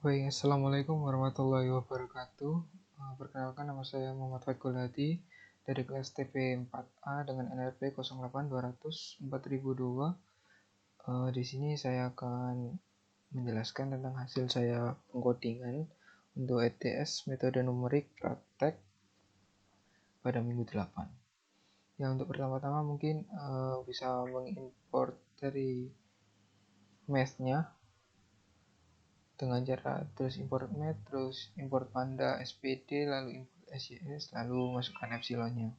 Baik, Assalamualaikum warahmatullahi wabarakatuh. Perkenalkan, nama saya Muhammad Fatkul Hadi dari kelas TP 4A dengan NRP 08200 4002. Di sini saya akan menjelaskan tentang hasil saya pengkodingan untuk ETS metode numerik praktek pada minggu 8. Ya, untuk pertama-tama mungkin bisa mengimport dari math-nya dengan cara terus import math, terus import panda SPD, lalu import SYS, lalu masukkan epsilonnya.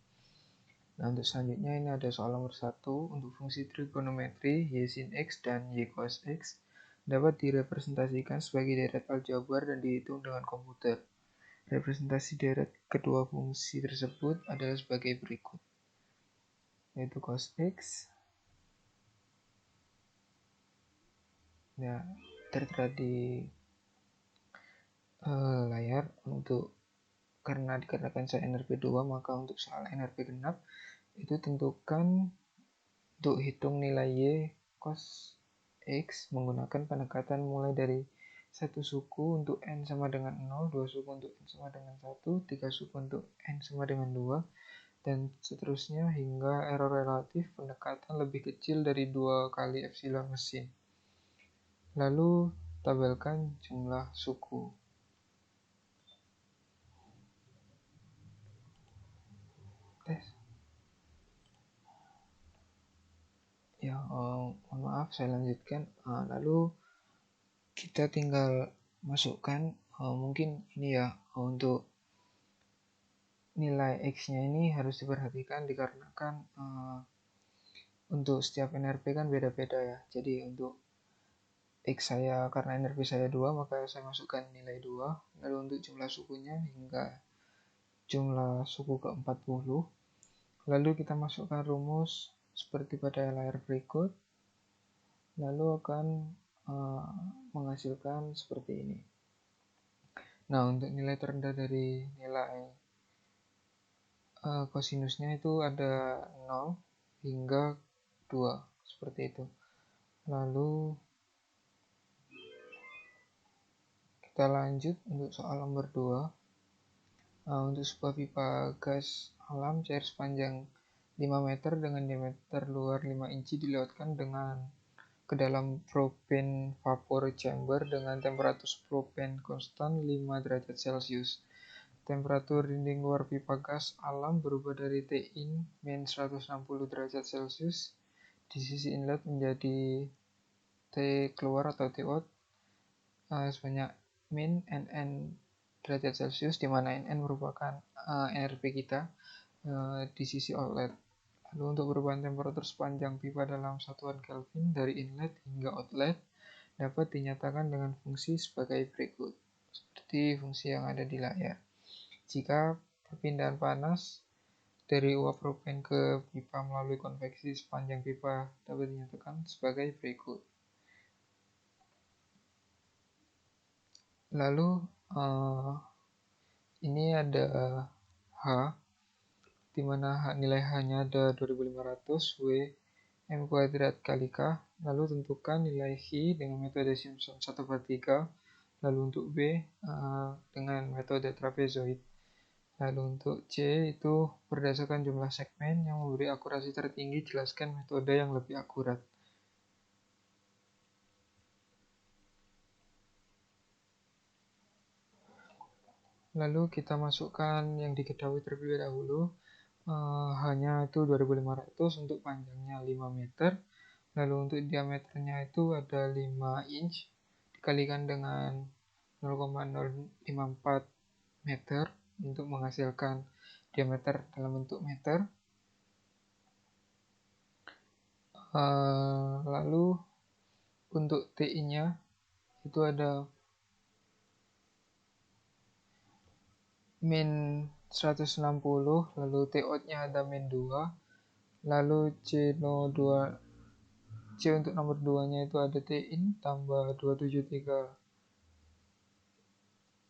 Nah, untuk selanjutnya ini ada soal nomor 1 untuk fungsi trigonometri y sin x dan y cos x dapat direpresentasikan sebagai deret aljabar dan dihitung dengan komputer. Representasi deret kedua fungsi tersebut adalah sebagai berikut, yaitu cos x, ya, tertera di layar. Karena dikarenakan saya NRP 2, maka untuk soal NRP genap itu tentukan untuk hitung nilai y cos x menggunakan pendekatan mulai dari satu suku untuk n sama dengan 0, dua suku untuk n sama dengan 1, tiga suku untuk n sama dengan 2, dan seterusnya hingga error relatif pendekatan lebih kecil dari 2 kali epsilon mesin. Lalu tabelkan jumlah suku. Ya, mohon maaf, saya lanjutkan. Lalu kita tinggal masukkan mungkin ini ya, untuk nilai x-nya ini harus diperhatikan dikarenakan untuk setiap NRP kan beda-beda ya. Jadi untuk x saya, karena NRP saya 2, maka saya masukkan nilai 2. Lalu untuk jumlah sukunya hingga jumlah suku ke-40. Lalu kita masukkan rumus seperti pada layar berikut. Lalu akan menghasilkan seperti ini. Nah, untuk nilai terendah dari nilai kosinusnya itu ada 0 hingga 2, seperti itu. Lalu kita lanjut untuk soal nomor 2. Untuk sebuah pipa gas alam cair sepanjang 5 meter dengan diameter luar 5 inci dilewatkan ke dalam propane vapor chamber dengan temperatur propan konstan 5 derajat Celcius. Temperatur dinding luar pipa gas alam berubah dari T-in min 160 derajat Celcius di sisi inlet menjadi T keluar atau T out sebanyak min NN derajat Celcius, di mana NN merupakan NRP kita di sisi outlet. Lalu untuk perubahan temperatur sepanjang pipa dalam satuan Kelvin dari inlet hingga outlet dapat dinyatakan dengan fungsi sebagai berikut, seperti fungsi yang ada di layar. Jika perpindahan panas dari uap propan ke pipa melalui konveksi sepanjang pipa dapat dinyatakan sebagai berikut. Lalu ini ada H, di mana nilai H-nya ada 2500 W M kuadrat kali K. Lalu tentukan nilai H dengan metode Simpson 1/3. Lalu untuk B dengan metode trapezoid. Lalu untuk C itu berdasarkan jumlah segmen yang memberi akurasi tertinggi, jelaskan metode yang lebih akurat. Lalu kita masukkan yang diketahui terlebih dahulu. Hanya itu 2500 untuk panjangnya 5 meter. Lalu untuk diameternya itu ada 5 inch dikalikan dengan 0,054 meter untuk menghasilkan diameter dalam bentuk meter. Lalu untuk TI-nya itu ada min 160, lalu T out-nya ada min 2, lalu C untuk nomor 2-nya itu ada T-in tambah 273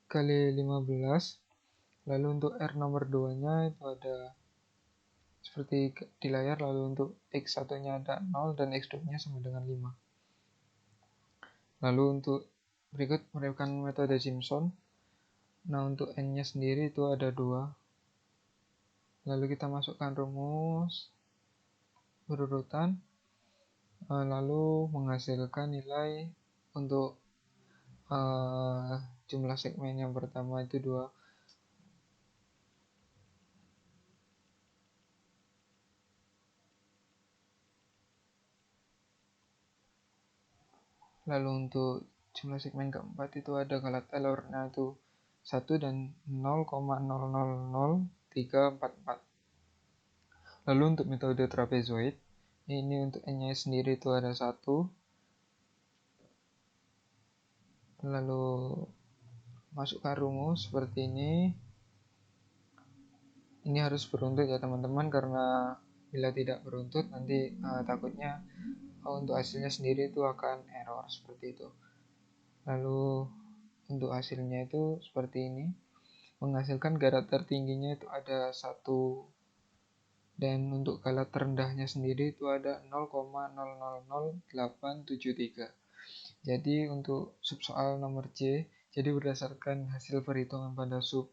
kali 15. Lalu untuk R nomor 2-nya itu ada seperti di layar. Lalu untuk X1-nya ada 0 dan X2-nya sama dengan 5. Lalu untuk Berikut merupakan metode Simpson. Nah, untuk n-nya sendiri itu ada 2. Lalu kita masukkan rumus berurutan, lalu menghasilkan nilai untuk jumlah segmen yang pertama itu 2. Lalu untuk jumlah segmen keempat itu ada galat Taylor-nya itu 1 dan 0,000344. Lalu untuk metode trapezoid, ini untuk n-nya sendiri itu ada 1. Lalu masukkan rumus seperti ini. Ini harus beruntut ya teman-teman, karena bila tidak beruntut nanti takutnya untuk hasilnya sendiri itu akan error seperti itu. Lalu untuk hasilnya itu seperti ini, menghasilkan galat tertingginya itu ada 1, dan untuk galat terendahnya sendiri itu ada 0,000873. Jadi untuk sub soal nomor C, jadi berdasarkan hasil perhitungan pada sub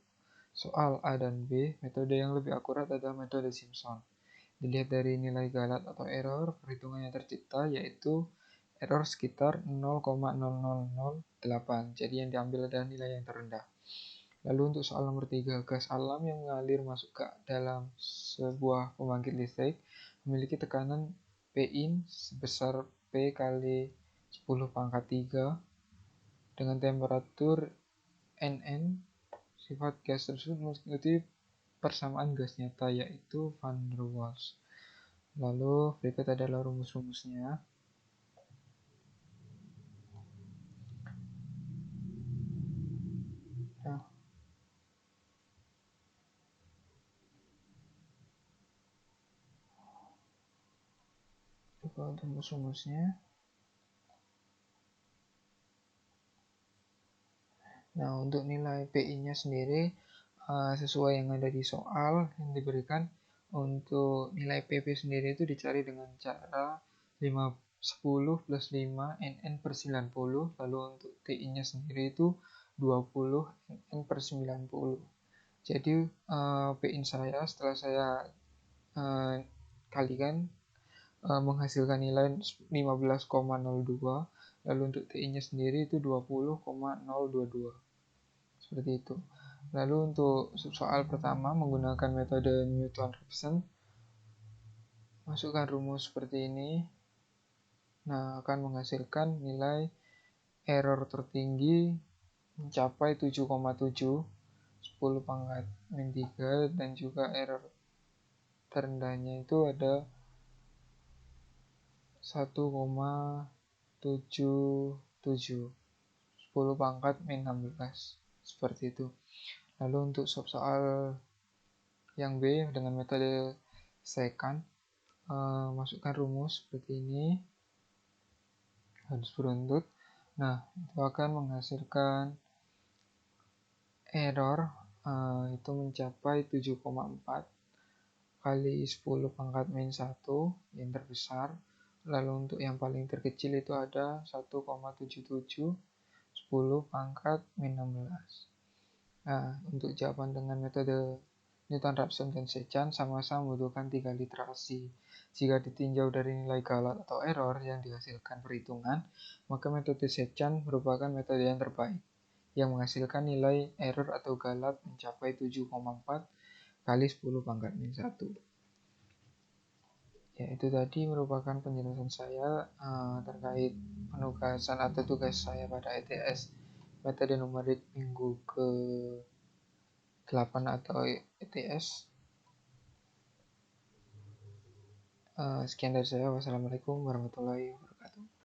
soal A dan B, metode yang lebih akurat adalah metode Simpson. Dilihat dari nilai galat atau error, perhitungan yang tercipta yaitu error sekitar 0,0008. Jadi yang diambil adalah nilai yang terendah. Lalu untuk soal nomor 3, gas alam yang mengalir masuk ke dalam sebuah pembangkit listrik memiliki tekanan Pin sebesar P kali 10 pangkat 3 dengan temperatur Nn. Sifat gas tersebut mengikuti persamaan gas nyata yaitu van der Waals. Lalu berikut adalah rumus-rumusnya. Nah, untuk rumus-rumusnya. Nah, untuk nilai PI-nya sendiri sesuai yang ada di soal yang diberikan. Untuk nilai PP sendiri itu dicari dengan cara 10 plus 5 NN per 90. Lalu untuk TI-nya sendiri itu 20 NN per 90. Jadi PI saya setelah saya kalikan menghasilkan nilai 15,02. Lalu untuk TI-nya sendiri itu 20,022. Seperti itu. Lalu untuk soal pertama menggunakan metode Newton-Raphson, masukkan rumus seperti ini. Nah, akan menghasilkan nilai error tertinggi mencapai 7,7, 10 pangkat min 3, dan juga error terendahnya itu ada 1,77, 10 pangkat min 16. Seperti itu. Lalu untuk soal yang B dengan metode secant, masukkan rumus seperti ini, harus beruntut. Nah, itu akan menghasilkan error itu mencapai 7,4 kali 10 pangkat min 1 yang terbesar. Lalu untuk yang paling terkecil itu ada 1,77, 10 pangkat min 16. Nah, untuk jawaban dengan metode Newton-Raphson dan secant sama-sama membutuhkan 3 literasi. Jika ditinjau dari nilai galat atau error yang dihasilkan perhitungan, maka metode secant merupakan metode yang terbaik, yang menghasilkan nilai error atau galat mencapai 7,4 kali 10 pangkat min 1. Ya, itu tadi merupakan penjelasan saya terkait penugasan atau tugas saya pada ETS metode numerik minggu ke-8 atau ETS. Sekian dari saya. Wassalamualaikum warahmatullahi wabarakatuh.